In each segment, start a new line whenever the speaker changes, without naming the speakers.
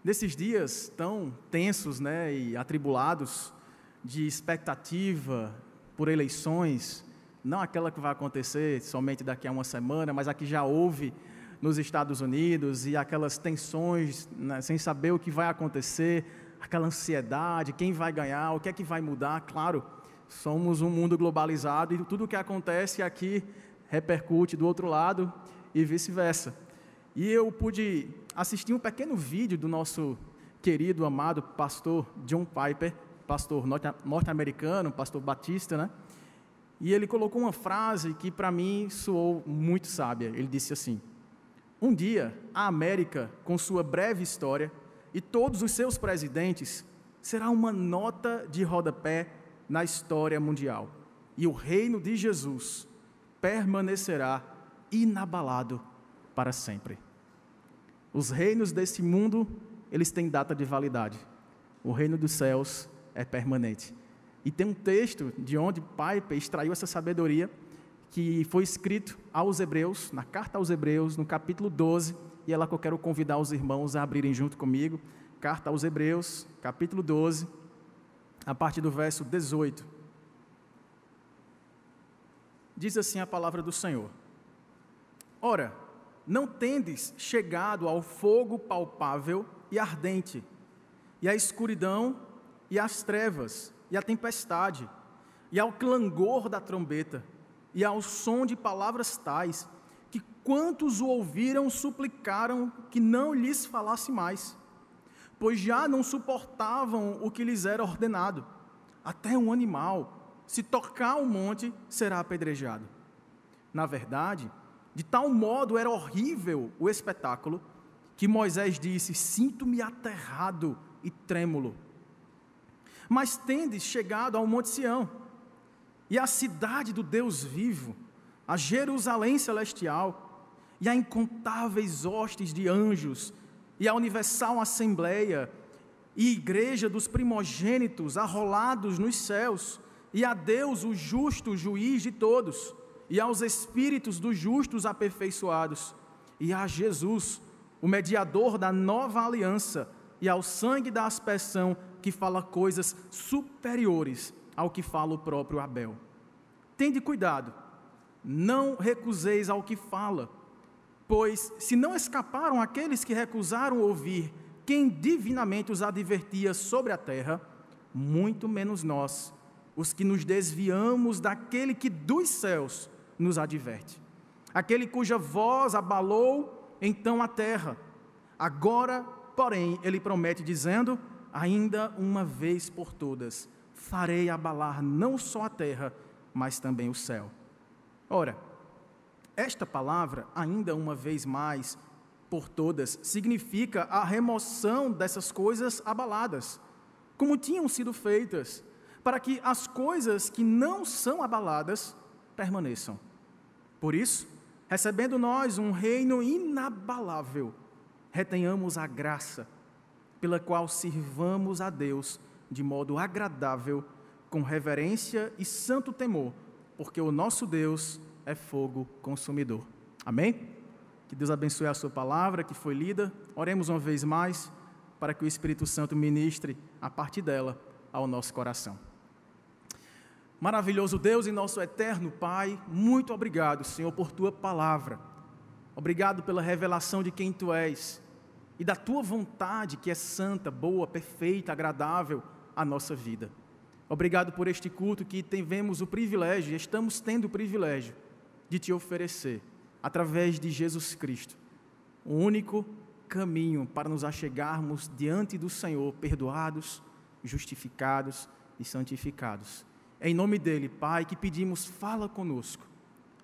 Nesses dias tão tensos, e atribulados, de expectativa por eleições, não aquela que vai acontecer somente daqui a uma semana, mas a que já houve nos Estados Unidos, e aquelas tensões, sem saber o que vai acontecer, aquela ansiedade, quem vai ganhar, o que é que vai mudar. Claro, somos um mundo globalizado e tudo o que acontece aqui repercute do outro lado e vice-versa. E eu pude assistir um pequeno vídeo do nosso querido, amado pastor John Piper, pastor norte-americano, pastor batista, E ele colocou uma frase que para mim soou muito sábia. Ele disse assim: um dia, a América, com sua breve história e todos os seus presidentes, será uma nota de rodapé na história mundial. E o reino de Jesus permanecerá inabalado para sempre. Os reinos desse mundo, eles têm data de validade. O reino dos céus é permanente. E tem um texto de onde Piper extraiu essa sabedoria, que foi escrito aos Hebreus, na carta aos Hebreus, no capítulo 12, e é lá que eu quero convidar os irmãos a abrirem junto comigo. Carta aos Hebreus, capítulo 12, a partir do verso 18. Diz assim a palavra do Senhor: ora, não tendes chegado ao fogo palpável e ardente, e à escuridão, e às trevas, e à tempestade, e ao clangor da trombeta, e ao som de palavras tais, que quantos o ouviram suplicaram que não lhes falasse mais, pois já não suportavam o que lhes era ordenado. Até um animal, se tocar o monte, será apedrejado. Na verdade, de tal modo era horrível o espetáculo, que Moisés disse: sinto-me aterrado e trêmulo. Mas tendes chegado ao Monte Sião, e à cidade do Deus vivo, a Jerusalém celestial, e a incontáveis hostes de anjos, e a universal assembleia, e igreja dos primogênitos arrolados nos céus, e a Deus, o justo juiz de todos, e aos espíritos dos justos aperfeiçoados, e a Jesus, o mediador da nova aliança, e ao sangue da aspersão, que fala coisas superiores ao que fala o próprio Abel. Tende cuidado, não recuseis ao que fala, pois se não escaparam aqueles que recusaram ouvir quem divinamente os advertia sobre a terra, muito menos nós, os que nos desviamos daquele que dos céus nos adverte. Aquele cuja voz abalou então a terra. Agora, porém, ele promete dizendo: ainda uma vez por todas, farei abalar não só a terra, mas também o céu. Ora, esta palavra, ainda uma vez mais por todas, significa a remoção dessas coisas abaladas, como tinham sido feitas, para que as coisas que não são abaladas permaneçam. Por isso, recebendo nós um reino inabalável, retenhamos a graça, pela qual sirvamos a Deus de modo agradável, com reverência e santo temor, porque o nosso Deus é fogo consumidor. Amém? Que Deus abençoe a sua palavra que foi lida. Oremos uma vez mais, para que o Espírito Santo ministre a partir dela ao nosso coração. Maravilhoso Deus e nosso eterno Pai, muito obrigado, Senhor, por Tua palavra. Obrigado pela revelação de quem Tu és e da Tua vontade, que é santa, boa, perfeita, agradável à nossa vida. Obrigado por este culto que tivemos o privilégio, estamos tendo o privilégio de Te oferecer, através de Jesus Cristo, o único caminho para nos achegarmos diante do Senhor, perdoados, justificados e santificados. É em nome dEle, Pai, que pedimos: fala conosco,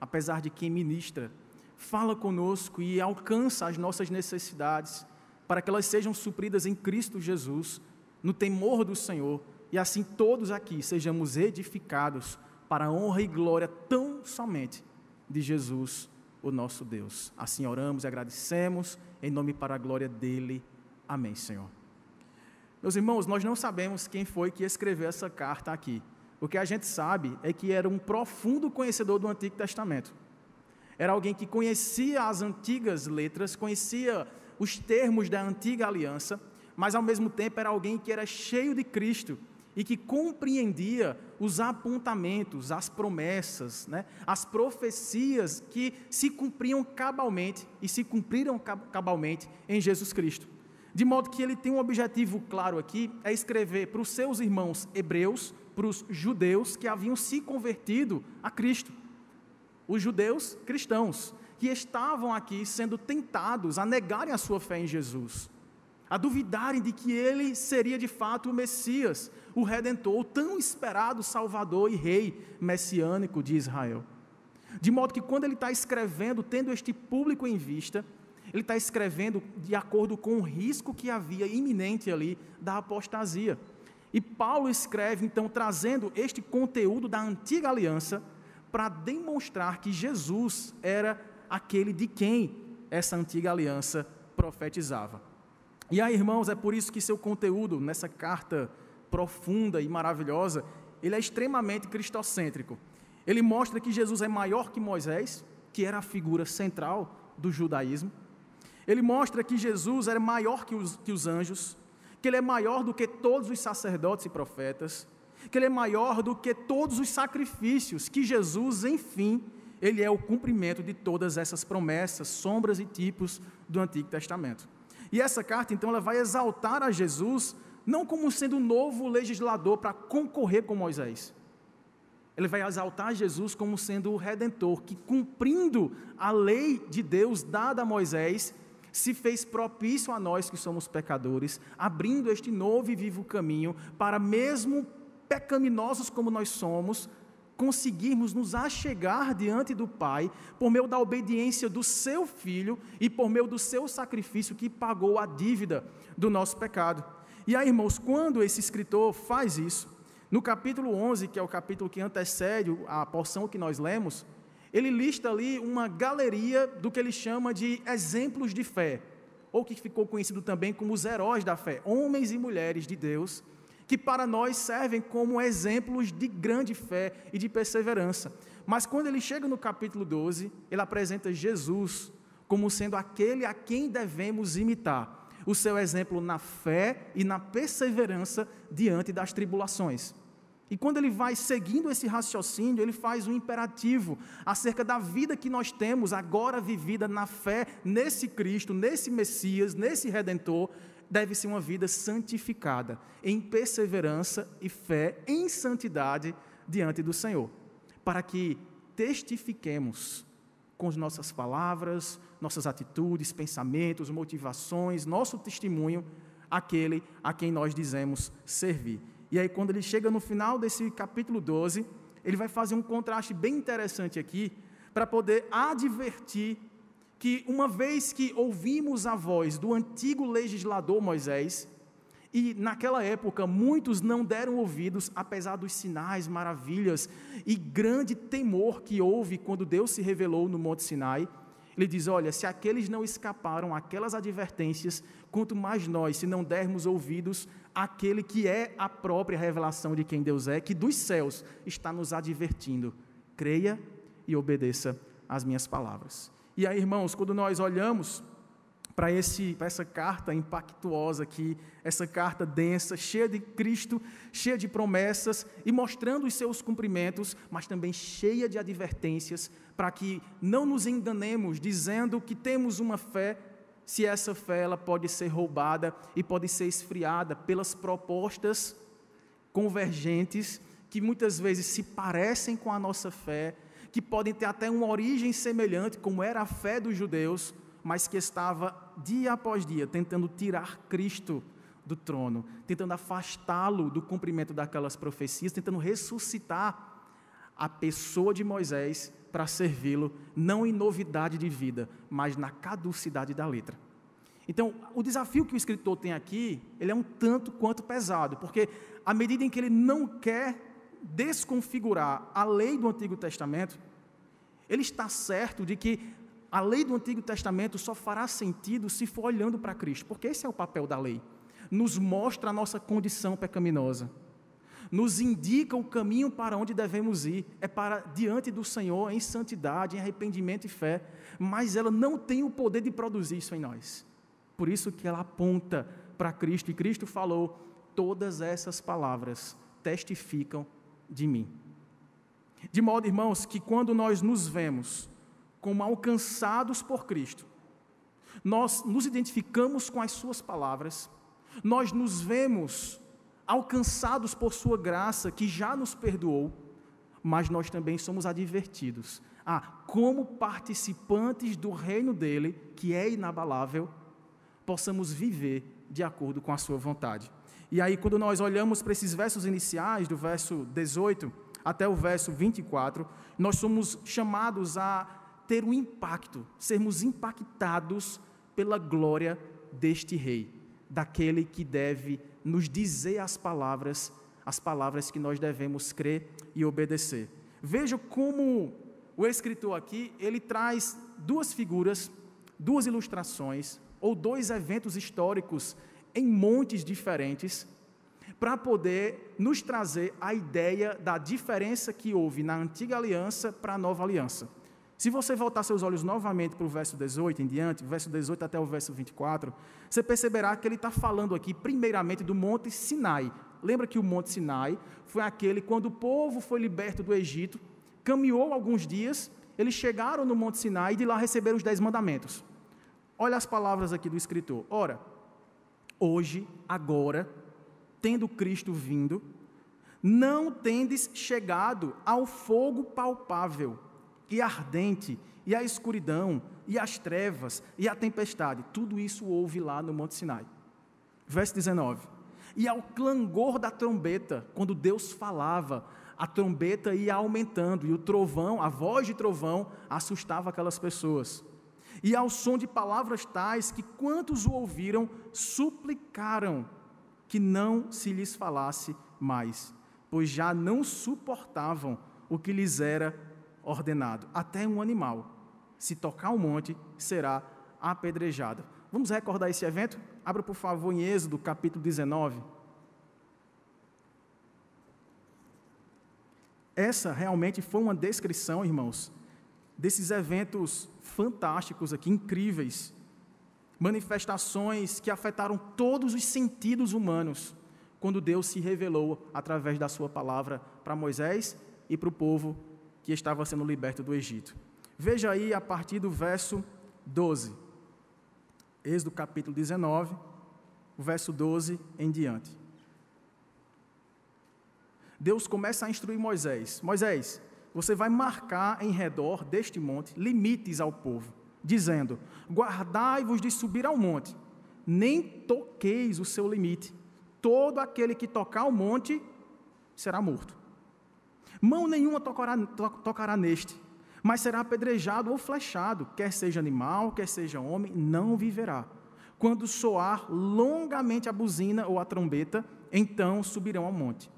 apesar de quem ministra, fala conosco e alcança as nossas necessidades, para que elas sejam supridas em Cristo Jesus, no temor do Senhor, e assim todos aqui sejamos edificados para a honra e glória tão somente de Jesus, o nosso Deus. Assim oramos e agradecemos, em nome para a glória dEle. Amém, Senhor. Meus irmãos, nós não sabemos quem foi que escreveu essa carta aqui. O que a gente sabe é que era um profundo conhecedor do Antigo Testamento. Era alguém que conhecia as antigas letras, conhecia os termos da antiga aliança, mas ao mesmo tempo era alguém que era cheio de Cristo e que compreendia os apontamentos, as promessas, né, as profecias que se cumpriam cabalmente e se cumpriram cabalmente em Jesus Cristo. De modo que ele tem um objetivo claro aqui, é escrever para os seus irmãos hebreus, para os judeus que haviam se convertido a Cristo. Os judeus cristãos, que estavam aqui sendo tentados a negarem a sua fé em Jesus, a duvidarem de que ele seria de fato o Messias, o Redentor, o tão esperado Salvador e Rei messiânico de Israel. De modo que quando ele está escrevendo, tendo este público em vista, ele está escrevendo de acordo com o risco que havia iminente ali da apostasia. E Paulo escreve, então, trazendo este conteúdo da antiga aliança para demonstrar que Jesus era aquele de quem essa antiga aliança profetizava. E aí, irmãos, é por isso que seu conteúdo nessa carta profunda e maravilhosa, ele é extremamente cristocêntrico. Ele mostra que Jesus é maior que Moisés, que era a figura central do judaísmo. Ele mostra que Jesus era maior que os anjos, que ele é maior do que todos os sacerdotes e profetas, que ele é maior do que todos os sacrifícios, que Jesus, enfim, ele é o cumprimento de todas essas promessas, sombras e tipos do Antigo Testamento. E essa carta, então, ela vai exaltar a Jesus, não como sendo um novo legislador para concorrer com Moisés. Ele vai exaltar Jesus como sendo o Redentor, que cumprindo a lei de Deus dada a Moisés, se fez propício a nós que somos pecadores, abrindo este novo e vivo caminho para, mesmo pecaminosos como nós somos, conseguirmos nos achegar diante do Pai por meio da obediência do seu Filho e por meio do seu sacrifício que pagou a dívida do nosso pecado. E aí, irmãos, quando esse escritor faz isso, no capítulo 11, que é o capítulo que antecede a porção que nós lemos, ele lista ali uma galeria do que ele chama de exemplos de fé, ou que ficou conhecido também como os heróis da fé, homens e mulheres de Deus, que para nós servem como exemplos de grande fé e de perseverança. Mas quando ele chega no capítulo 12, ele apresenta Jesus como sendo aquele a quem devemos imitar, o seu exemplo na fé e na perseverança diante das tribulações. E quando ele vai seguindo esse raciocínio, ele faz um imperativo acerca da vida que nós temos agora vivida na fé nesse Cristo, nesse Messias, nesse Redentor. Deve ser uma vida santificada, em perseverança e fé, em santidade diante do Senhor, para que testifiquemos com as nossas palavras, nossas atitudes, pensamentos, motivações, nosso testemunho, aquele a quem nós dizemos servir. E aí, quando ele chega no final desse capítulo 12, ele vai fazer um contraste bem interessante aqui, para poder advertir que uma vez que ouvimos a voz do antigo legislador Moisés, e naquela época muitos não deram ouvidos, apesar dos sinais, maravilhas e grande temor que houve quando Deus se revelou no Monte Sinai, ele diz, olha, se aqueles não escaparam àquelas advertências, quanto mais nós, se não dermos ouvidos àquele que é a própria revelação de quem Deus é, que dos céus está nos advertindo, creia e obedeça às minhas palavras. E aí, irmãos, quando nós olhamos para essa carta impactuosa aqui, essa carta densa, cheia de Cristo, cheia de promessas e mostrando os seus cumprimentos, mas também cheia de advertências, para que não nos enganemos dizendo que temos uma fé, se essa fé ela pode ser roubada e pode ser esfriada pelas propostas convergentes que muitas vezes se parecem com a nossa fé, que podem ter até uma origem semelhante, como era a fé dos judeus, mas que estava dia após dia tentando tirar Cristo do trono, tentando afastá-lo do cumprimento daquelas profecias, tentando ressuscitar a pessoa de Moisés para servi-lo, não em novidade de vida, mas na caducidade da letra. Então, o desafio que o escritor tem aqui, ele é um tanto quanto pesado, porque à medida em que ele não quer desconfigurar a lei do Antigo Testamento, ele está certo de que a lei do Antigo Testamento só fará sentido se for olhando para Cristo, porque esse é o papel da lei, nos mostra a nossa condição pecaminosa, nos indica o caminho para onde devemos ir, é para diante do Senhor em santidade, em arrependimento e fé, mas ela não tem o poder de produzir isso em nós, por isso que ela aponta para Cristo, e Cristo falou: todas essas palavras testificam de mim. De modo, irmãos, que quando nós nos vemos como alcançados por Cristo, nós nos identificamos com as suas palavras, nós nos vemos alcançados por sua graça, que já nos perdoou, mas nós também somos advertidos a, como participantes do reino dele, que é inabalável, possamos viver de acordo com a sua vontade. E aí, quando nós olhamos para esses versos iniciais, do verso 18 até o verso 24, nós somos chamados a ter um impacto, sermos impactados pela glória deste rei, daquele que deve nos dizer as palavras que nós devemos crer e obedecer. Veja como o escritor aqui, ele traz duas figuras, duas ilustrações, ou dois eventos históricos em montes diferentes, para poder nos trazer a ideia da diferença que houve na antiga aliança para a nova aliança. Se você voltar seus olhos novamente para o verso 18 em diante, verso 18 até o verso 24, você perceberá que ele está falando aqui primeiramente do Monte Sinai. Lembra que o Monte Sinai foi aquele quando o povo foi liberto do Egito, caminhou alguns dias, eles chegaram no Monte Sinai e de lá receberam os 10 mandamentos. Olha as palavras aqui do escritor. Ora, hoje, agora, tendo Cristo vindo, não tendes chegado ao fogo palpável e ardente, e a escuridão, e as trevas, e a tempestade. Tudo isso houve lá no Monte Sinai. Verso 19. E ao clangor da trombeta, quando Deus falava, a trombeta ia aumentando, e o trovão, a voz de trovão, assustava aquelas pessoas. E ao som de palavras tais, que quantos o ouviram, suplicaram que não se lhes falasse mais, pois já não suportavam o que lhes era ordenado. Até um animal, se tocar um monte, será apedrejado. Vamos recordar esse evento? Abra, por favor, em Êxodo, capítulo 19. Essa realmente foi uma descrição, irmãos, desses eventos fantásticos aqui, incríveis, manifestações que afetaram todos os sentidos humanos, quando Deus se revelou através da sua palavra para Moisés e para o povo que estava sendo liberto do Egito. Veja aí a partir do verso 12, Êxodo capítulo 19, o verso 12 em diante. Deus começa a instruir Moisés: Moisés, você vai marcar em redor deste monte limites ao povo, dizendo: guardai-vos de subir ao monte, nem toqueis o seu limite, todo aquele que tocar o monte será morto. Mão nenhuma tocará neste, mas será apedrejado ou flechado, quer seja animal, quer seja homem, não viverá. Quando soar longamente a buzina ou a trombeta, então subirão ao monte.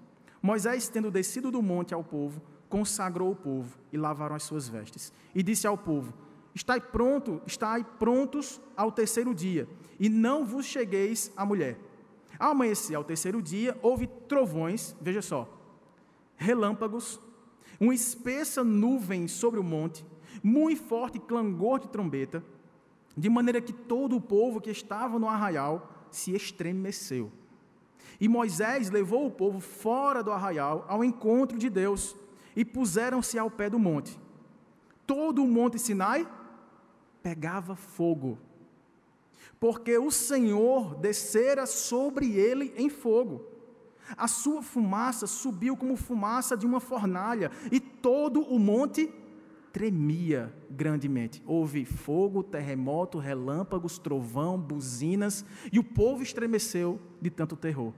Moisés, tendo descido do monte ao povo, consagrou o povo e lavaram as suas vestes. E disse ao povo: estai prontos ao terceiro dia, e não vos chegueis à mulher. Ao amanhecer, ao terceiro dia, houve trovões, veja só, relâmpagos, uma espessa nuvem sobre o monte, muito forte clangor de trombeta, de maneira que todo o povo que estava no arraial se estremeceu. E Moisés levou o povo fora do arraial ao encontro de Deus, e puseram-se ao pé do monte. Todo o monte Sinai pegava fogo, porque o Senhor descera sobre ele em fogo. A sua fumaça subiu como fumaça de uma fornalha, e todo o monte tremia grandemente. Houve fogo, terremoto, relâmpagos, trovão, buzinas, e o povo estremeceu de tanto terror.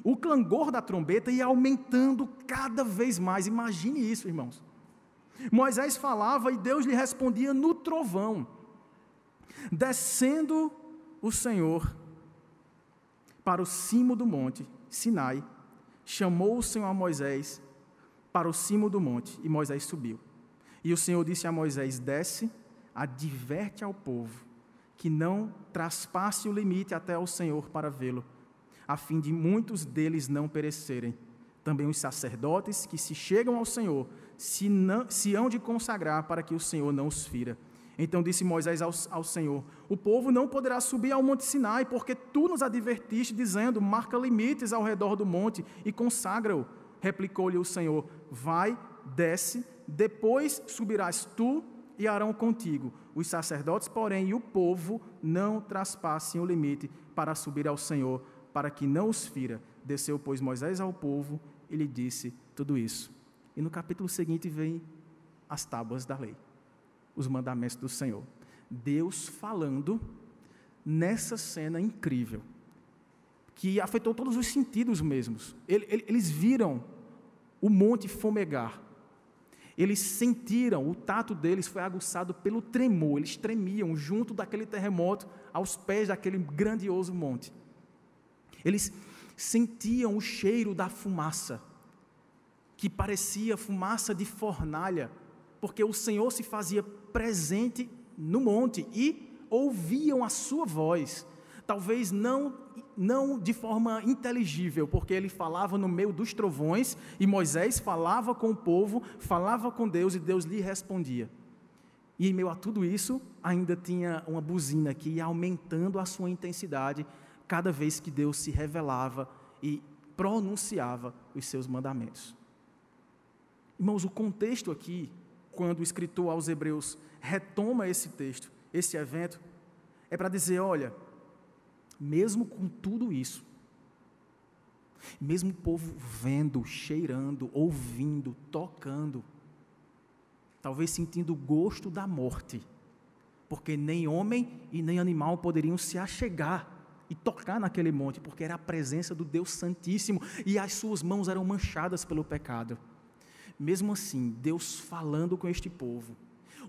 O clangor da trombeta ia aumentando cada vez mais. Imagine isso, irmãos. Moisés falava e Deus lhe respondia no trovão. Descendo o Senhor para o cimo do monte Sinai, chamou o Senhor a Moisés para o cimo do monte, e Moisés subiu. E o Senhor disse a Moisés: desce, adverte ao povo, que não traspasse o limite até ao Senhor para vê-lo, a fim de muitos deles não perecerem. Também os sacerdotes que se chegam ao Senhor se hão de consagrar para que o Senhor não os fira. Então disse Moisés ao Senhor: o povo não poderá subir ao monte Sinai, porque tu nos advertiste, dizendo: marca limites ao redor do monte e consagra-o. Replicou-lhe o Senhor: vai, desce, depois subirás tu e Arão contigo. Os sacerdotes, porém, e o povo não traspassem o limite para subir ao Senhor, para que não os fira. Desceu, pois, Moisés ao povo e lhe disse tudo isso. E no capítulo seguinte vem as tábuas da lei, os mandamentos do Senhor. Deus falando nessa cena incrível, que afetou todos os sentidos mesmos. Eles viram o monte fumegar. Eles sentiram, o tato deles foi aguçado pelo tremor. Eles tremiam junto daquele terremoto, aos pés daquele grandioso monte. Eles sentiam o cheiro da fumaça, que parecia fumaça de fornalha, porque o Senhor se fazia presente no monte e ouviam a sua voz, talvez não de forma inteligível, porque ele falava no meio dos trovões e Moisés falava com o povo, falava com Deus e Deus lhe respondia. E em meio a tudo isso, ainda tinha uma buzina que ia aumentando a sua intensidade cada vez que Deus se revelava e pronunciava os seus mandamentos. Irmãos, o contexto aqui, quando o escritor aos Hebreus retoma esse texto, esse evento, é para dizer, olha, mesmo com tudo isso, mesmo o povo vendo, cheirando, ouvindo, tocando, talvez sentindo o gosto da morte, porque nem homem e nem animal poderiam se achegar e tocar naquele monte, porque era a presença do Deus Santíssimo e as suas mãos eram manchadas pelo pecado. Mesmo assim, Deus falando com este povo,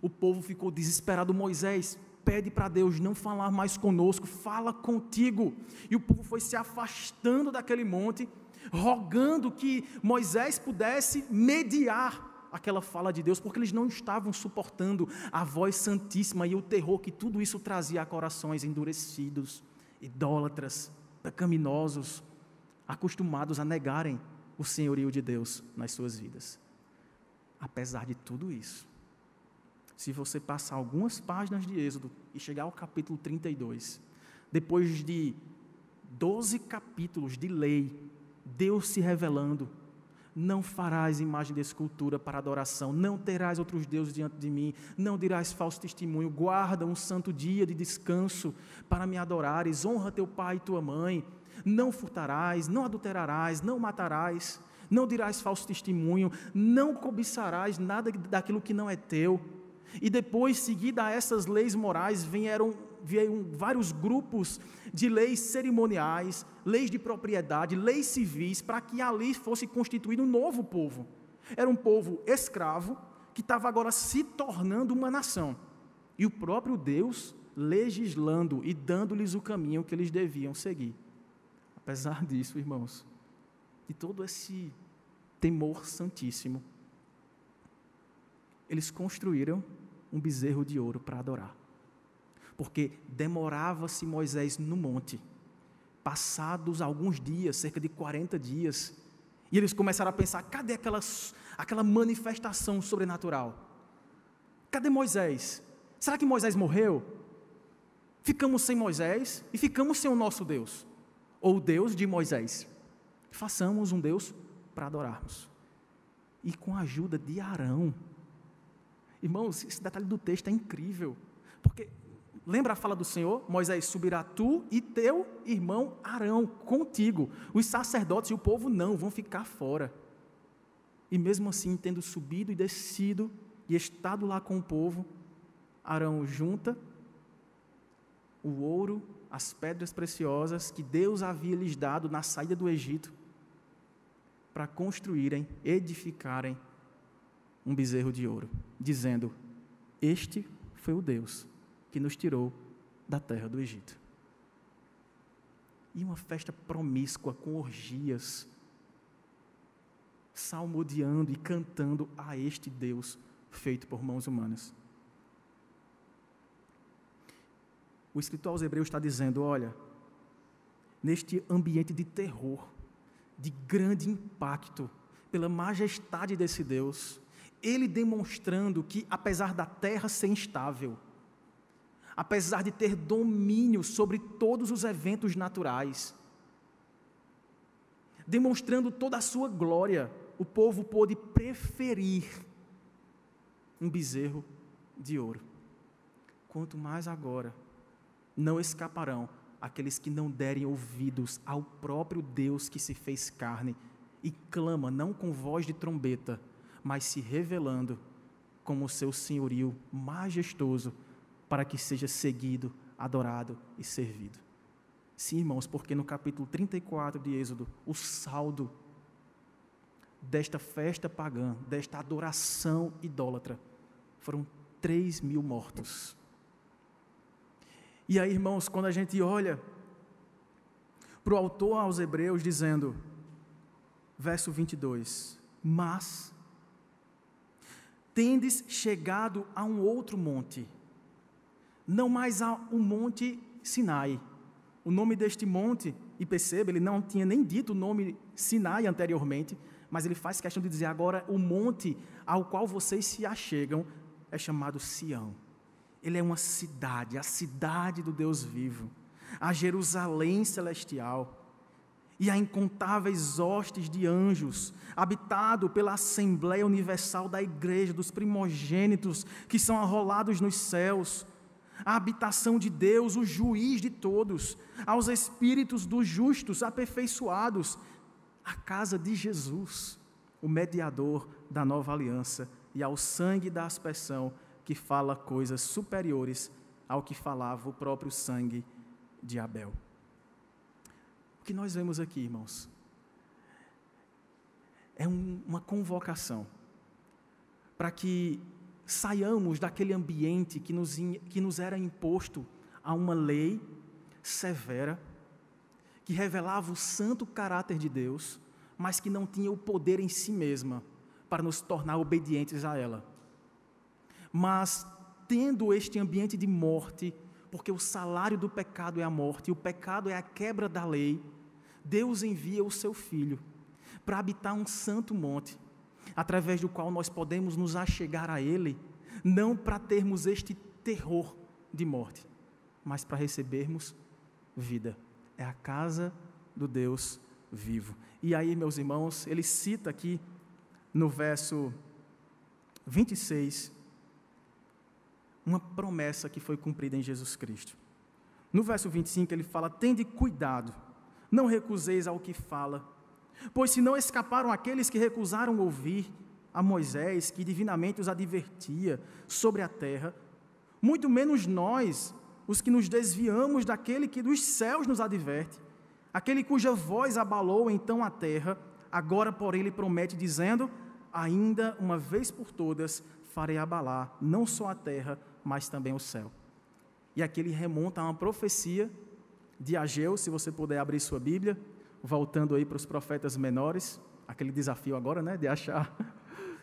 o povo ficou desesperado. Moisés, pede para Deus não falar mais conosco, fala contigo. E o povo foi se afastando daquele monte, rogando que Moisés pudesse mediar aquela fala de Deus, porque eles não estavam suportando a voz santíssima e o terror que tudo isso trazia a corações endurecidos, idólatras, pecaminosos, acostumados a negarem o senhorio de Deus nas suas vidas. Apesar de tudo isso, se você passar algumas páginas de Êxodo e chegar ao capítulo 32, depois de 12 capítulos de lei, Deus se revelando: não farás imagem de escultura para adoração, não terás outros deuses diante de mim, não dirás falso testemunho, guarda um santo dia de descanso para me adorares, honra teu pai e tua mãe, não furtarás, não adulterarás, não matarás, não dirás falso testemunho, não cobiçarás nada daquilo que não é teu. E depois, seguida a essas leis morais, vieram vários grupos de leis cerimoniais, leis de propriedade, leis civis, para que ali fosse constituído um novo povo. Era um povo escravo, que estava agora se tornando uma nação. E o próprio Deus legislando e dando-lhes o caminho que eles deviam seguir. Apesar disso, irmãos, de todo esse temor santíssimo, eles construíram um bezerro de ouro para adorar, porque demorava-se Moisés no monte, passados alguns dias, cerca de 40 dias, e eles começaram a pensar, cadê aquela manifestação sobrenatural? Cadê Moisés? Será que Moisés morreu? Ficamos sem Moisés e ficamos sem o nosso Deus, ou o Deus de Moisés. Façamos um Deus para adorarmos, e com a ajuda de Arão. Irmãos, esse detalhe do texto é incrível, porque lembra a fala do Senhor? Moisés, subirá tu e teu irmão Arão contigo, os sacerdotes e o povo não, vão ficar fora. E mesmo assim, tendo subido e descido e estado lá com o povo, Arão junta o ouro, as pedras preciosas que Deus havia lhes dado na saída do Egito, para construírem, edificarem um bezerro de ouro, dizendo: este foi o Deus que nos tirou da terra do Egito. E uma festa promíscua com orgias, salmodiando e cantando a este Deus feito por mãos humanas. O escritor aos Hebreus está dizendo: olha, neste ambiente de terror, de grande impacto, pela majestade desse Deus, ele demonstrando que, apesar da terra ser instável, apesar de ter domínio sobre todos os eventos naturais, demonstrando toda a sua glória, o povo pôde preferir um bezerro de ouro. Quanto mais agora, não escaparão aqueles que não derem ouvidos ao próprio Deus que se fez carne e clama, não com voz de trombeta, mas se revelando como o seu senhorio majestoso, para que seja seguido, adorado e servido. Sim, irmãos, porque no capítulo 34 de Êxodo, o saldo desta festa pagã, desta adoração idólatra, foram 3.000 mortos. E aí, irmãos, quando a gente olha para o autor aos Hebreus dizendo, verso 22, mas tendes chegado a um outro monte, não mais a um monte Sinai. O nome deste monte, e perceba, ele não tinha nem dito o nome Sinai anteriormente, mas ele faz questão de dizer agora, o monte ao qual vocês se achegam é chamado Sião. Ele é uma cidade, a cidade do Deus vivo, a Jerusalém celestial, e há incontáveis hostes de anjos, habitado pela Assembleia Universal da Igreja, dos primogênitos que são arrolados nos céus, a habitação de Deus, o juiz de todos, aos espíritos dos justos aperfeiçoados, a casa de Jesus, o mediador da nova aliança, e ao sangue da aspersão, que fala coisas superiores ao que falava o próprio sangue de Abel. O que nós vemos aqui, irmãos, é uma convocação para que saiamos daquele ambiente que nos era imposto a uma lei severa, que revelava o santo caráter de Deus, mas que não tinha o poder em si mesma para nos tornar obedientes a ela. Mas, tendo este ambiente de morte, porque o salário do pecado é a morte, e o pecado é a quebra da lei, Deus envia o seu Filho para habitar um santo monte, através do qual nós podemos nos achegar a Ele, não para termos este terror de morte, mas para recebermos vida. É a casa do Deus vivo. E aí, meus irmãos, ele cita aqui no verso 26, uma promessa que foi cumprida em Jesus Cristo. No verso 25 ele fala, tende cuidado, não recuseis ao que fala, pois se não escaparam aqueles que recusaram ouvir a Moisés, que divinamente os advertia sobre a terra, muito menos nós, os que nos desviamos daquele que dos céus nos adverte, aquele cuja voz abalou então a terra, agora porém ele promete dizendo, ainda uma vez por todas farei abalar não só a terra, mas também o céu. E aqui ele remonta a uma profecia de Ageu, se você puder abrir sua Bíblia, voltando aí para os profetas menores, aquele desafio agora, né, de achar,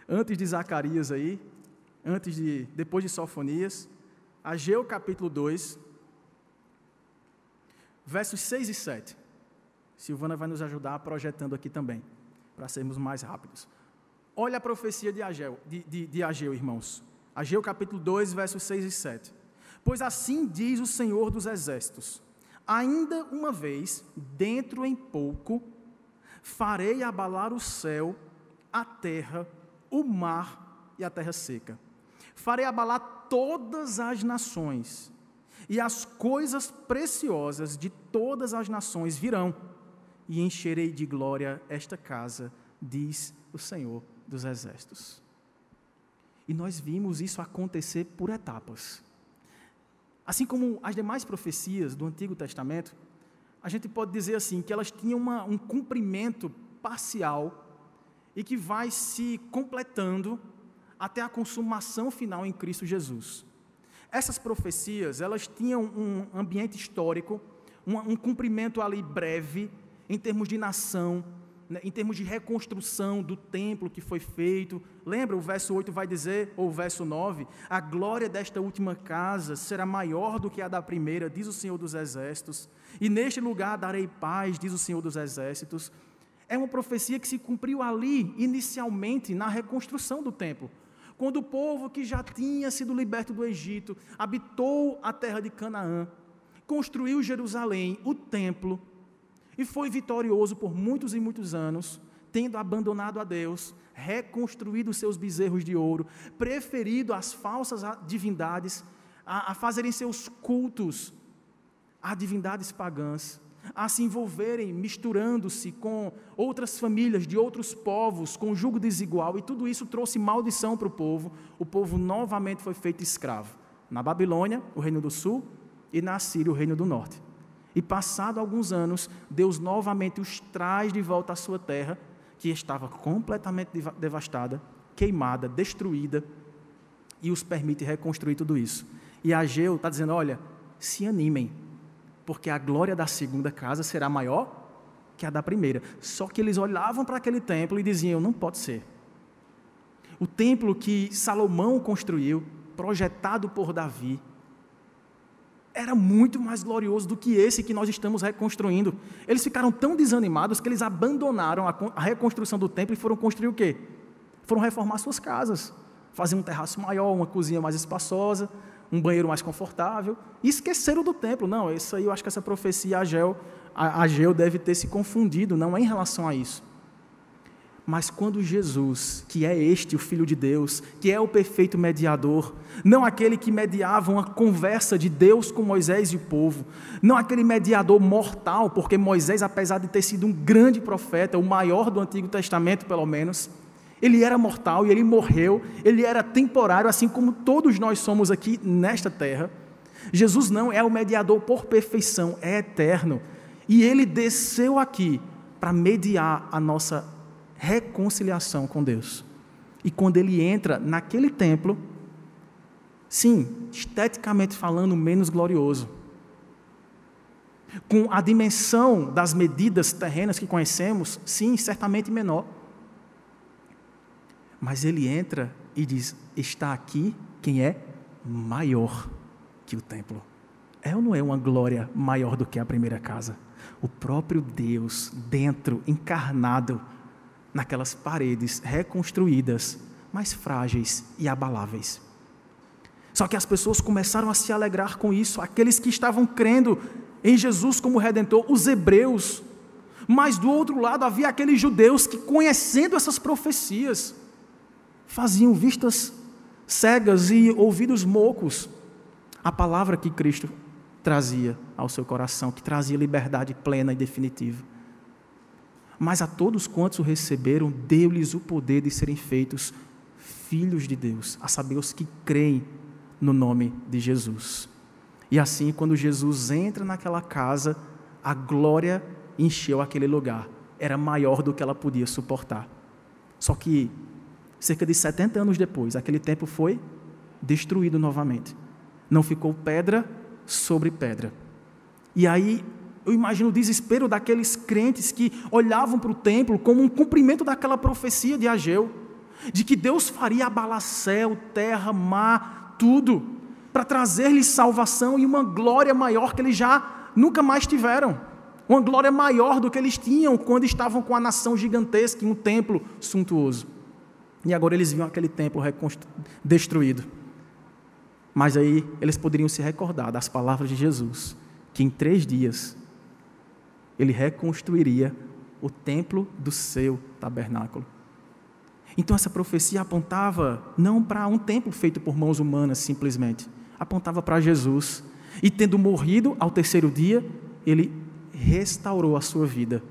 antes de Zacarias aí, depois de Sofonias, Ageu capítulo 2, versos 6 e 7. Silvana vai nos ajudar projetando aqui também, para sermos mais rápidos. Olha a profecia de Ageu, irmãos. Ageu capítulo 2, versos 6 e 7. Pois assim diz o Senhor dos Exércitos, ainda uma vez, dentro em pouco, farei abalar o céu, a terra, o mar e a terra seca. Farei abalar todas as nações, e as coisas preciosas de todas as nações virão, e encherei de glória esta casa, diz o Senhor dos Exércitos. E nós vimos isso acontecer por etapas. Assim como as demais profecias do Antigo Testamento, a gente pode dizer assim, que elas tinham um cumprimento parcial e que vai se completando até a consumação final em Cristo Jesus. Essas profecias, elas tinham um ambiente histórico, um cumprimento ali breve, em termos de nação, em termos de reconstrução do templo que foi feito. Lembra, o verso 8 vai dizer, ou o verso 9, a glória desta última casa será maior do que a da primeira, diz o Senhor dos Exércitos, e neste lugar darei paz, diz o Senhor dos Exércitos. É uma profecia que se cumpriu ali, inicialmente, na reconstrução do templo, quando o povo que já tinha sido liberto do Egito habitou a terra de Canaã, construiu Jerusalém, o templo, e foi vitorioso por muitos e muitos anos, tendo abandonado a Deus, reconstruído seus bezerros de ouro, preferido as falsas divindades, a fazerem seus cultos a divindades pagãs, a se envolverem, misturando-se com outras famílias de outros povos, com jugo desigual, e tudo isso trouxe maldição para o povo novamente foi feito escravo, na Babilônia, o reino do sul, e na Síria, o reino do norte. E passado alguns anos, Deus novamente os traz de volta à sua terra, que estava completamente devastada, queimada, destruída, e os permite reconstruir tudo isso. E Ageu está dizendo, olha, se animem, porque a glória da segunda casa será maior que a da primeira. Só que eles olhavam para aquele templo e diziam, não pode ser. O templo que Salomão construiu, projetado por Davi, era muito mais glorioso do que esse que nós estamos reconstruindo. Eles ficaram tão desanimados que eles abandonaram a reconstrução do templo e foram construir o quê? Foram reformar suas casas, fazer um terraço maior, uma cozinha mais espaçosa, um banheiro mais confortável, e esqueceram do templo. Não, isso aí eu acho que essa profecia Ageu deve ter se confundido, não é em relação a isso. Mas quando Jesus, que é este o Filho de Deus, que é o perfeito mediador, não aquele que mediava uma conversa de Deus com Moisés e o povo, não aquele mediador mortal, porque Moisés, apesar de ter sido um grande profeta, o maior do Antigo Testamento pelo menos, ele era mortal e ele morreu, ele era temporário, assim como todos nós somos aqui nesta terra. Jesus não é o mediador por perfeição, é eterno. E ele desceu aqui para mediar a nossa reconciliação com Deus. E quando ele entra naquele templo, sim, esteticamente falando, menos glorioso, com a dimensão das medidas terrenas que conhecemos, sim, certamente menor. Mas ele entra e diz, está aqui quem é maior que o templo. É ou não é uma glória maior do que a primeira casa? O próprio Deus dentro, encarnado, naquelas paredes reconstruídas, mas frágeis e abaláveis. Só que as pessoas começaram a se alegrar com isso, aqueles que estavam crendo em Jesus como Redentor, os hebreus. Mas do outro lado havia aqueles judeus que, conhecendo essas profecias, faziam vistas cegas e ouvidos moucos a palavra que Cristo trazia ao seu coração, que trazia liberdade plena e definitiva. Mas a todos quantos o receberam, deu-lhes o poder de serem feitos filhos de Deus, a saber, os que creem no nome de Jesus. E assim, quando Jesus entra naquela casa, a glória encheu aquele lugar, era maior do que ela podia suportar. Só que, cerca de 70 anos depois, aquele templo foi destruído novamente. Não ficou pedra sobre pedra. E aí, eu imagino o desespero daqueles crentes que olhavam para o templo como um cumprimento daquela profecia de Ageu, de que Deus faria abalar céu, terra, mar, tudo, para trazer-lhes salvação e uma glória maior que eles já nunca mais tiveram. Uma glória maior do que eles tinham quando estavam com a nação gigantesca em um templo suntuoso. E agora eles viam aquele templo destruído. Mas aí eles poderiam se recordar das palavras de Jesus, que em 3 dias ele reconstruiria o templo do seu tabernáculo. Então essa profecia apontava não para um templo feito por mãos humanas simplesmente, apontava para Jesus. E tendo morrido ao 3º dia, ele restaurou a sua vida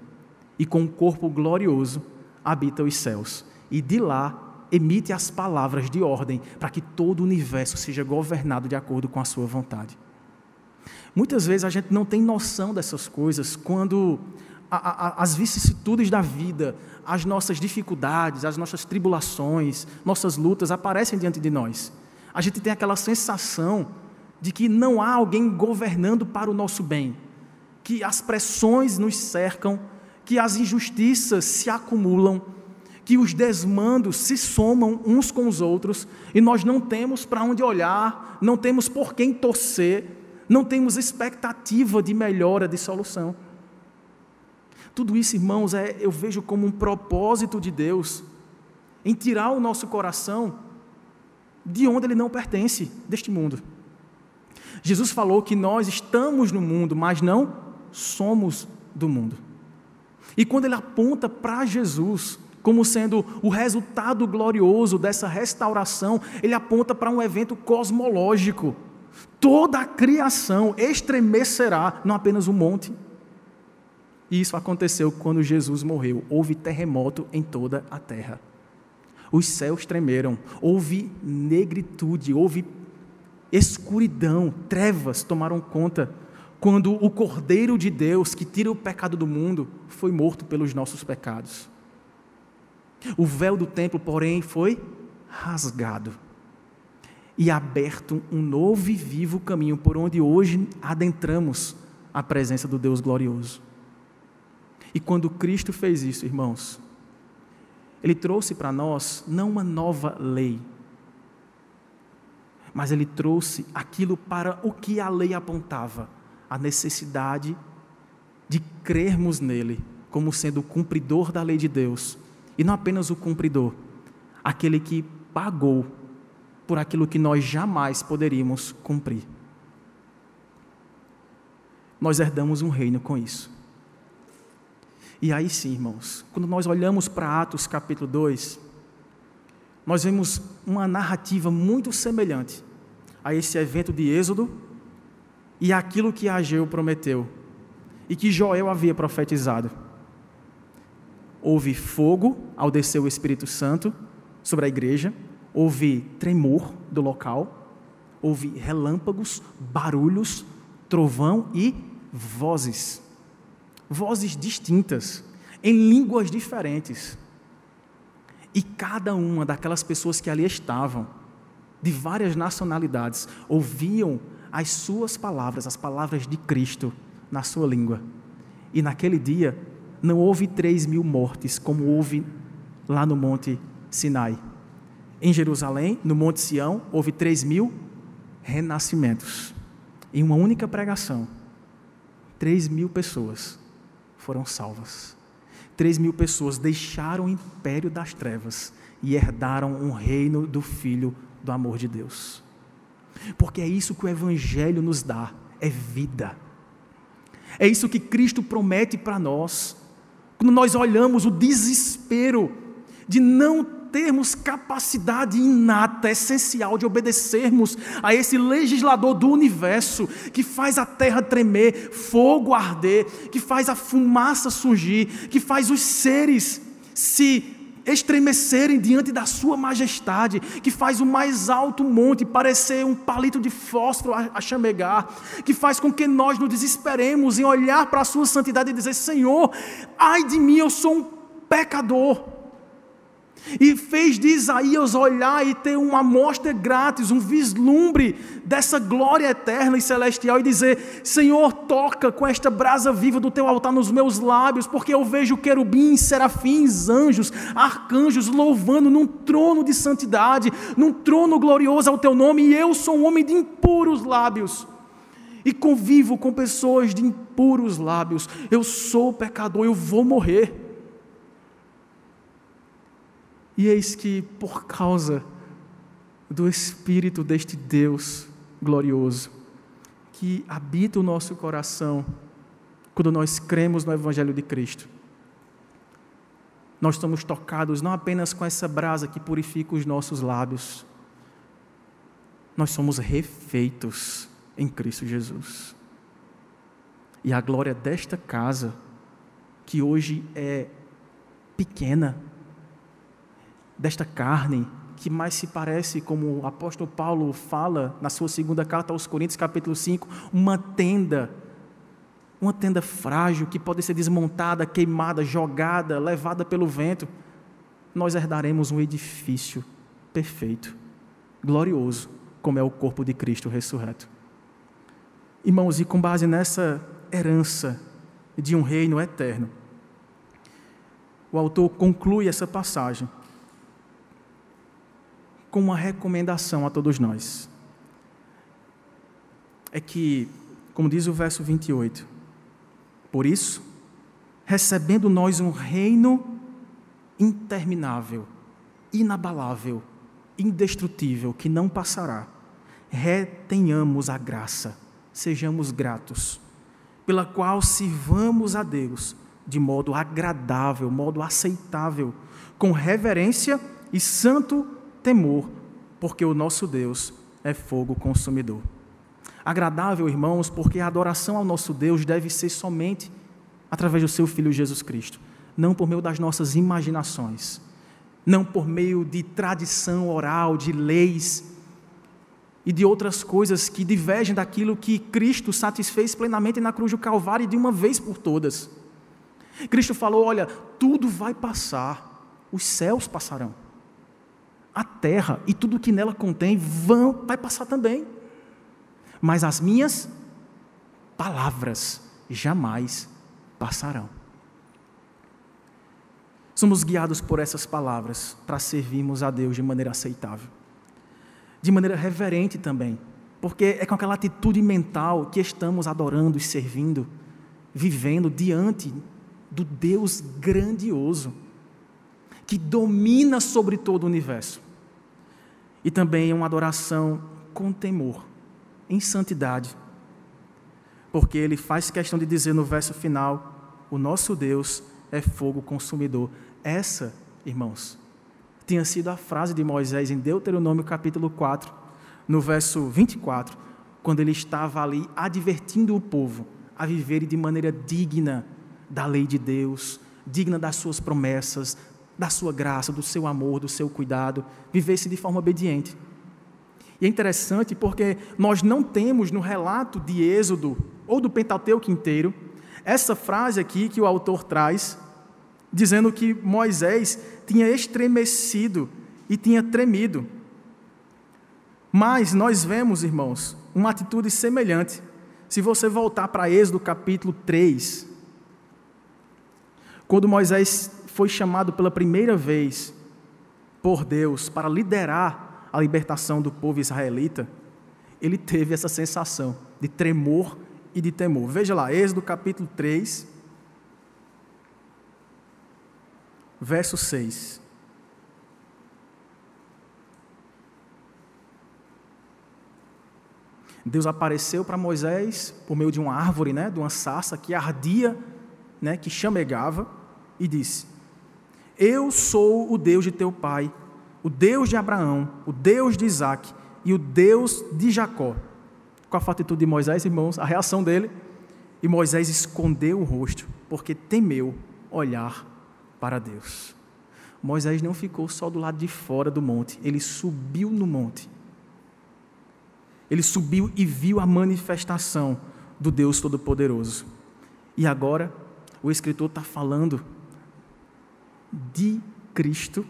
e com um corpo glorioso habita os céus. E de lá emite as palavras de ordem para que todo o universo seja governado de acordo com a sua vontade. Muitas vezes a gente não tem noção dessas coisas quando as vicissitudes da vida, as nossas dificuldades, as nossas tribulações, nossas lutas aparecem diante de nós. A gente tem aquela sensação de que não há alguém governando para o nosso bem, que as pressões nos cercam, que as injustiças se acumulam, que os desmandos se somam uns com os outros e nós não temos para onde olhar, não temos por quem torcer, não temos expectativa de melhora, de solução. Tudo isso, irmãos, eu vejo como um propósito de Deus em tirar o nosso coração de onde ele não pertence, deste mundo. Jesus falou que nós estamos no mundo, mas não somos do mundo. E quando ele aponta para Jesus como sendo o resultado glorioso dessa restauração, ele aponta para um evento cosmológico. Toda a criação estremecerá, não apenas o monte. E isso aconteceu quando Jesus morreu. Houve terremoto em toda a terra. Os céus tremeram, houve negritude, houve escuridão, trevas tomaram conta, quando o Cordeiro de Deus, que tira o pecado do mundo, foi morto pelos nossos pecados. O véu do templo, porém, foi rasgado e aberto um novo e vivo caminho por onde hoje adentramos a presença do Deus glorioso. E quando Cristo fez isso, irmãos, Ele trouxe para nós não uma nova lei, mas Ele trouxe aquilo para o que a lei apontava, a necessidade de crermos nele como sendo o cumpridor da lei de Deus, e não apenas o cumpridor, aquele que pagou por aquilo que nós jamais poderíamos cumprir. Nós herdamos um reino com isso. E aí sim, irmãos, quando nós olhamos para Atos capítulo 2, nós vemos uma narrativa muito semelhante a esse evento de Êxodo e aquilo que Ageu prometeu e que Joel havia profetizado. Houve fogo ao descer o Espírito Santo sobre a igreja, houve tremor do local, houve relâmpagos, barulhos, trovão e vozes distintas, em línguas diferentes. E cada uma daquelas pessoas que ali estavam, de várias nacionalidades, ouviam as suas palavras, as palavras de Cristo na sua língua. E naquele dia, não houve 3.000 mortes, como houve lá no Monte Sinai. Em Jerusalém, no Monte Sião, houve 3.000 renascimentos. Em uma única pregação, 3.000 pessoas foram salvas. 3.000 pessoas deixaram o império das trevas e herdaram um reino do Filho do amor de Deus. Porque é isso que o Evangelho nos dá, é vida. É isso que Cristo promete para nós. Quando nós olhamos o desespero de não termos capacidade inata, essencial de obedecermos a esse legislador do universo, que faz a terra tremer, fogo arder, que faz a fumaça surgir, que faz os seres se estremecerem diante da sua majestade, que faz o mais alto monte parecer um palito de fósforo a chamegar, que faz com que nós nos desesperemos em olhar para a sua santidade e dizer: Senhor, ai de mim, eu sou um pecador. E fez de Isaías olhar e ter uma amostra grátis, um vislumbre dessa glória eterna e celestial e dizer: Senhor, toca com esta brasa viva do teu altar nos meus lábios, porque eu vejo querubins, serafins, anjos, arcanjos louvando num trono de santidade, num trono glorioso ao teu nome, e eu sou um homem de impuros lábios e convivo com pessoas de impuros lábios. Eu sou pecador, eu vou morrer. E eis que, por causa do Espírito deste Deus glorioso, que habita o nosso coração, quando nós cremos no Evangelho de Cristo, nós estamos tocados não apenas com essa brasa que purifica os nossos lábios, nós somos refeitos em Cristo Jesus. E a glória desta casa, que hoje é pequena, desta carne, que mais se parece, como o apóstolo Paulo fala na sua segunda carta aos Coríntios, capítulo 5, uma tenda frágil, que pode ser desmontada, queimada, jogada, levada pelo vento. Nós herdaremos um edifício perfeito, glorioso, como é o corpo de Cristo ressurreto. Irmãos, e com base nessa herança de um reino eterno, o autor conclui essa passagem com uma recomendação a todos nós. É que, como diz o verso 28, por isso, recebendo nós um reino interminável, inabalável, indestrutível, que não passará, retenhamos a graça, sejamos gratos, pela qual sirvamos a Deus de modo agradável, modo aceitável, com reverência e santo temor, porque o nosso Deus é fogo consumidor. Agradável, irmãos, porque a adoração ao nosso Deus deve ser somente através do seu Filho Jesus Cristo, não por meio das nossas imaginações, não por meio de tradição oral, de leis e de outras coisas que divergem daquilo que Cristo satisfez plenamente na cruz do Calvário de uma vez por todas. Cristo falou: olha, tudo vai passar, os céus passarão, a terra e tudo que nela contém vai passar também, mas as minhas palavras jamais passarão. Somos guiados por essas palavras para servirmos a Deus de maneira aceitável, de maneira reverente também, porque é com aquela atitude mental que estamos adorando e servindo, vivendo diante do Deus grandioso, que domina sobre todo o universo. E também é uma adoração com temor, em santidade, porque ele faz questão de dizer no verso final: o nosso Deus é fogo consumidor. Essa, irmãos, tinha sido a frase de Moisés em Deuteronômio capítulo 4, no verso 24, quando ele estava ali advertindo o povo a viverem de maneira digna da lei de Deus, digna das suas promessas, da sua graça, do seu amor, do seu cuidado, vivesse de forma obediente. E é interessante porque nós não temos no relato de Êxodo ou do Pentateuco inteiro essa frase aqui que o autor traz, dizendo que Moisés tinha estremecido e tinha tremido. Mas nós vemos, irmãos, uma atitude semelhante. Se você voltar para Êxodo capítulo 3, quando Moisés foi chamado pela primeira vez por Deus para liderar a libertação do povo israelita, ele teve essa sensação de tremor e de temor. Veja lá, Êxodo capítulo 3, verso 6. Deus apareceu para Moisés por meio de uma árvore, de uma sarça que ardia, que chamegava, e disse: eu sou o Deus de teu pai, o Deus de Abraão, o Deus de Isaque e o Deus de Jacó. Qual a atitude de Moisés, irmãos? A reação dele: e Moisés escondeu o rosto, porque temeu olhar para Deus. Moisés não ficou só do lado de fora do monte, ele subiu no monte. Ele subiu e viu a manifestação do Deus Todo-Poderoso. E agora, o escritor está falando de Cristo,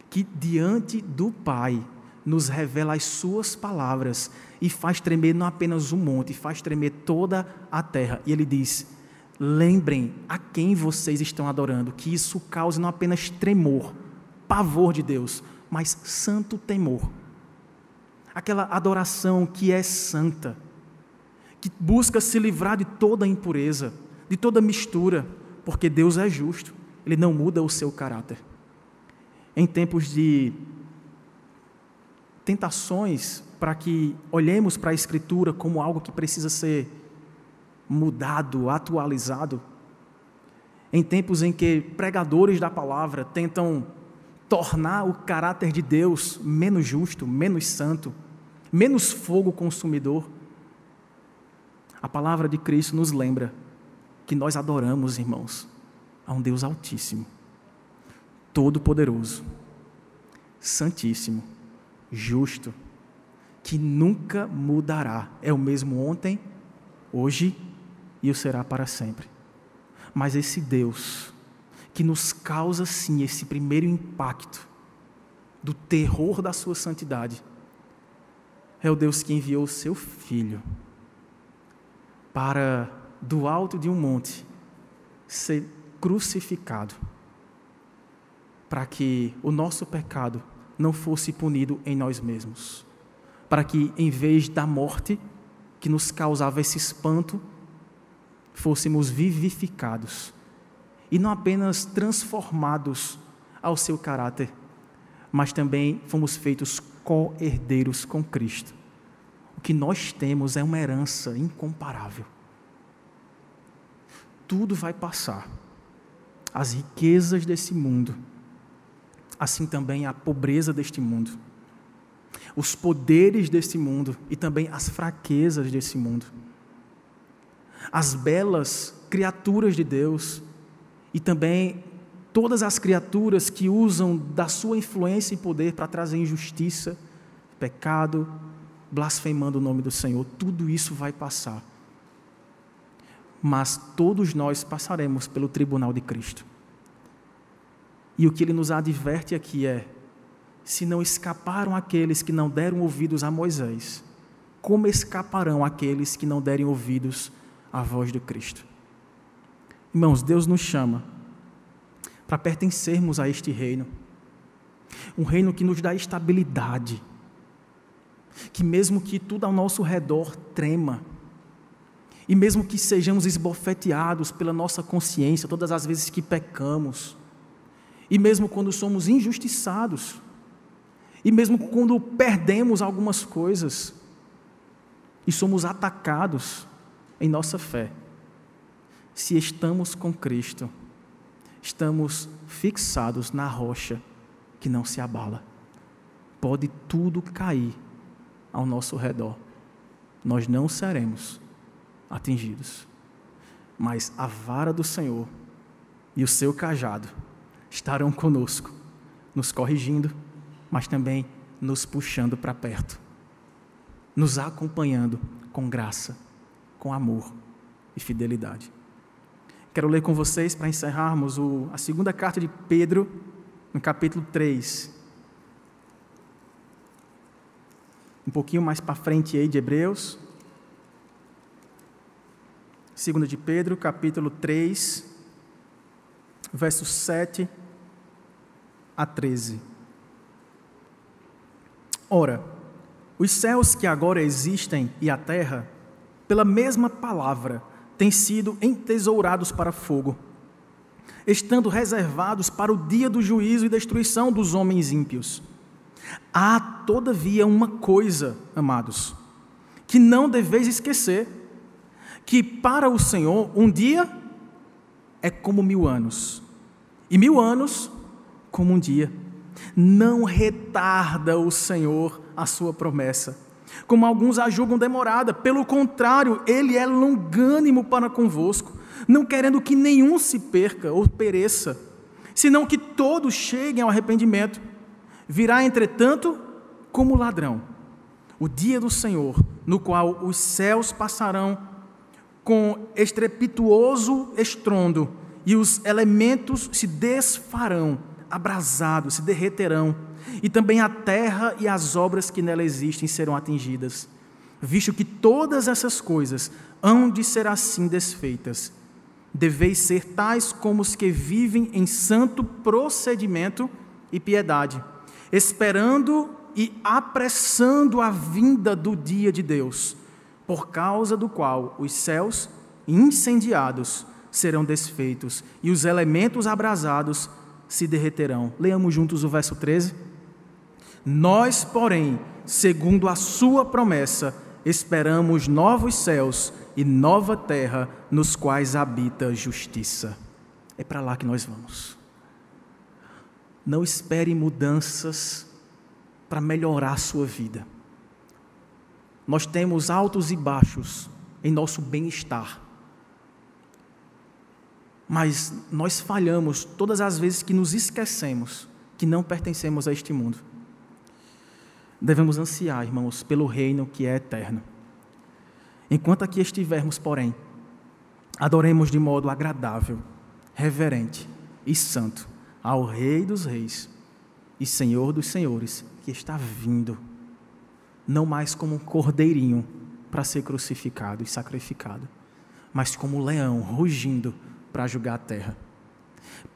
que diante do Pai nos revela as suas palavras e faz tremer não apenas o monte, faz tremer toda a terra. E ele diz: lembrem a quem vocês estão adorando, que isso cause não apenas tremor, pavor de Deus, mas santo temor. Aquela adoração que é santa, que busca se livrar de toda impureza, de toda mistura, porque Deus é justo, Ele não muda o seu caráter. Em tempos de tentações, para que olhemos para a Escritura como algo que precisa ser mudado, atualizado, em tempos em que pregadores da palavra tentam tornar o caráter de Deus menos justo, menos santo, menos fogo consumidor, a palavra de Cristo nos lembra que nós adoramos, irmãos, a um Deus altíssimo, todo-poderoso, santíssimo, justo, que nunca mudará, é o mesmo ontem, hoje e o será para sempre. Mas esse Deus que nos causa sim esse primeiro impacto do terror da sua santidade, é o Deus que enviou o seu Filho para, do alto de um monte, ser crucificado, para que o nosso pecado não fosse punido em nós mesmos, para que em vez da morte que nos causava esse espanto, fôssemos vivificados, e não apenas transformados ao seu caráter, mas também fomos feitos co-herdeiros com Cristo. O que nós temos é uma herança incomparável. Tudo vai passar. As riquezas desse mundo, assim também a pobreza deste mundo, os poderes deste mundo e também as fraquezas desse mundo, as belas criaturas de Deus e também todas as criaturas que usam da sua influência e poder para trazer injustiça, pecado, blasfemando o nome do Senhor, tudo isso vai passar. Mas todos nós passaremos pelo tribunal de Cristo. E o que ele nos adverte aqui é: se não escaparam aqueles que não deram ouvidos a Moisés, como escaparão aqueles que não derem ouvidos à voz de Cristo? Irmãos, Deus nos chama para pertencermos a este reino, um reino que nos dá estabilidade, que mesmo que tudo ao nosso redor trema, e mesmo que sejamos esbofeteados pela nossa consciência todas as vezes que pecamos, e mesmo quando somos injustiçados, e mesmo quando perdemos algumas coisas, e somos atacados em nossa fé, se estamos com Cristo, estamos fixados na rocha que não se abala. Pode tudo cair ao nosso redor, nós não seremos atingidos, mas a vara do Senhor e o seu cajado estarão conosco, nos corrigindo, mas também nos puxando para perto, nos acompanhando com graça, com amor e fidelidade. Quero ler com vocês, para encerrarmos, a segunda carta de Pedro, no capítulo 3. Um pouquinho mais para frente aí de Hebreus. 2 de Pedro, capítulo 3, versos 7 a 13. Ora, os céus que agora existem e a terra, pela mesma palavra, têm sido entesourados para fogo, estando reservados para o dia do juízo e destruição dos homens ímpios. Há, todavia, uma coisa, amados, que não deveis esquecer, que para o Senhor um dia é como 1000 anos, e 1000 anos como um dia. Não retarda o Senhor a sua promessa, como alguns a julgam demorada. Pelo contrário, Ele é longânimo para convosco, não querendo que nenhum se perca ou pereça, senão que todos cheguem ao arrependimento. Virá, entretanto, como ladrão o dia do Senhor, no qual os céus passarão com estrepitoso estrondo, e os elementos se desfarão, abrasados, se derreterão, e também a terra e as obras que nela existem serão atingidas, visto que todas essas coisas hão de ser assim desfeitas. Deveis ser tais como os que vivem em santo procedimento e piedade, esperando e apressando a vinda do dia de Deus, por causa do qual os céus incendiados serão desfeitos e os elementos abrasados se derreterão. Leamos juntos o verso 13. Nós, porém, segundo a sua promessa, esperamos novos céus e nova terra, nos quais habita justiça. É para lá que nós vamos. Não espere mudanças para melhorar a sua vida. Nós temos altos e baixos em nosso bem-estar, mas nós falhamos todas as vezes que nos esquecemos que não pertencemos a este mundo. Devemos ansiar, irmãos, pelo reino que é eterno. Enquanto aqui estivermos, porém, adoremos de modo agradável, reverente e santo ao Rei dos Reis e Senhor dos Senhores, que está vindo, não mais como um cordeirinho para ser crucificado e sacrificado, mas como um leão rugindo para julgar a terra.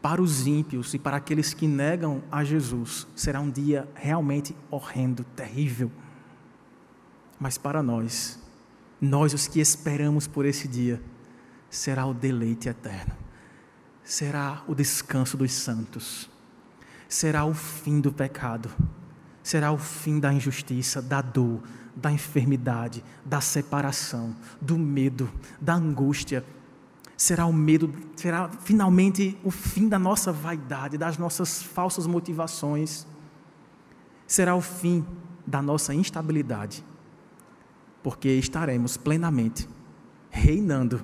Para os ímpios e para aqueles que negam a Jesus, será um dia realmente horrendo, terrível. Mas para nós os que esperamos por esse dia, será o deleite eterno, será o descanso dos santos, será o fim do pecado, será o fim da injustiça, da dor, da enfermidade, da separação, do medo, da angústia. Será finalmente o fim da nossa vaidade, das nossas falsas motivações. Será o fim da nossa instabilidade, porque estaremos plenamente reinando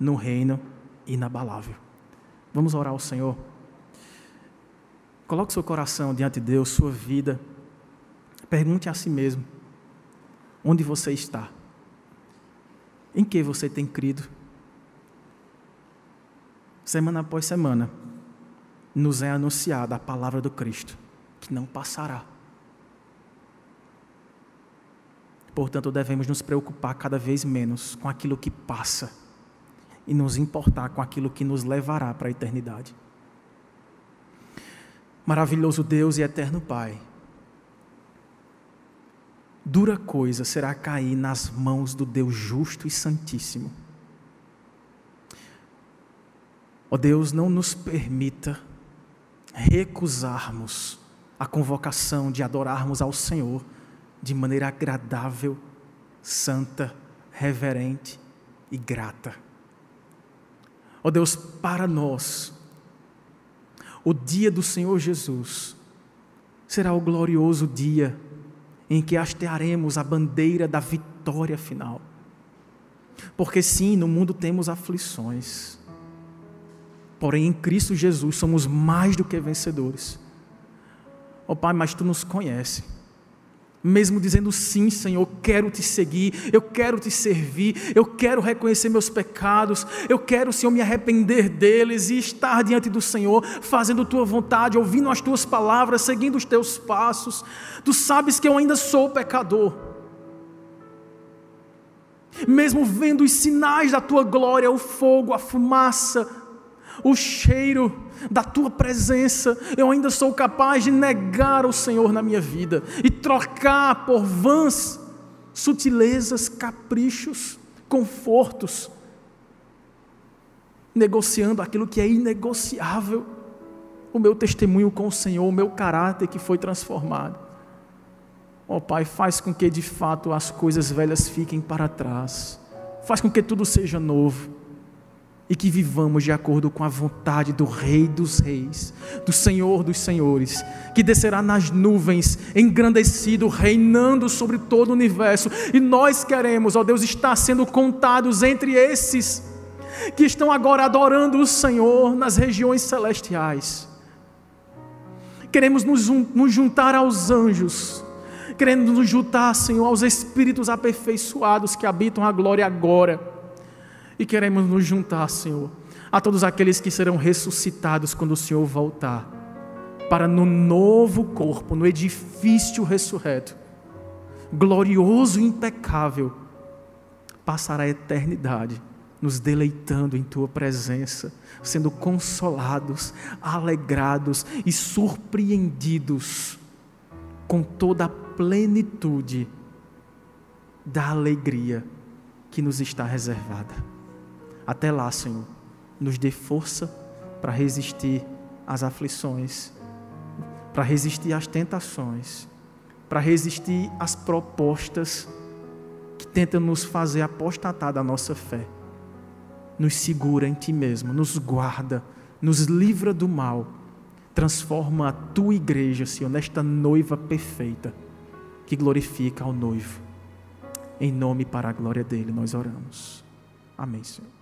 no reino inabalável. Vamos orar ao Senhor? Coloque seu coração diante de Deus, sua vida. Pergunte a si mesmo: onde você está? Em que você tem crido? Semana após semana, nos é anunciada a palavra do Cristo, que não passará. Portanto, devemos nos preocupar cada vez menos com aquilo que passa e nos importar com aquilo que nos levará para a eternidade. Maravilhoso Deus e eterno Pai, dura coisa será cair nas mãos do Deus justo e santíssimo. Ó Deus, não nos permita recusarmos a convocação de adorarmos ao Senhor de maneira agradável, santa, reverente e grata. Ó Deus, para nós, o dia do Senhor Jesus será o glorioso dia em que hastearemos a bandeira da vitória final. Porque sim, no mundo temos aflições, porém em Cristo Jesus somos mais do que vencedores. Ó Pai, mas Tu nos conheces. Mesmo dizendo sim, Senhor, eu quero Te seguir, eu quero Te servir, eu quero reconhecer meus pecados, eu quero, Senhor, me arrepender deles e estar diante do Senhor, fazendo Tua vontade, ouvindo as Tuas palavras, seguindo os Teus passos. Tu sabes que eu ainda sou pecador. Mesmo vendo os sinais da Tua glória, o fogo, a fumaça, o cheiro da Tua presença, eu ainda sou capaz de negar o Senhor na minha vida e trocar por vãs sutilezas, caprichos, confortos, negociando aquilo que é inegociável, o meu testemunho com o Senhor, o meu caráter que foi transformado. Ó Pai, faz com que de fato as coisas velhas fiquem para trás, faz com que tudo seja novo, e que vivamos de acordo com a vontade do Rei dos Reis, do Senhor dos Senhores, que descerá nas nuvens, engrandecido, reinando sobre todo o universo. E nós queremos, ó Deus, estar sendo contados entre esses que estão agora adorando o Senhor nas regiões celestiais. Queremos nos juntar aos anjos, queremos nos juntar, Senhor, aos espíritos aperfeiçoados que habitam a glória agora. E queremos nos juntar, Senhor, a todos aqueles que serão ressuscitados quando o Senhor voltar, para no novo corpo, no edifício ressurreto, glorioso e impecável, passar a eternidade nos deleitando em Tua presença, sendo consolados, alegrados e surpreendidos com toda a plenitude da alegria que nos está reservada. Até lá, Senhor, nos dê força para resistir às aflições, para resistir às tentações, para resistir às propostas que tentam nos fazer apostatar da nossa fé. Nos segura em Ti mesmo, nos guarda, nos livra do mal, transforma a Tua igreja, Senhor, nesta noiva perfeita, que glorifica ao noivo. Em nome e para a glória dEle nós oramos. Amém, Senhor.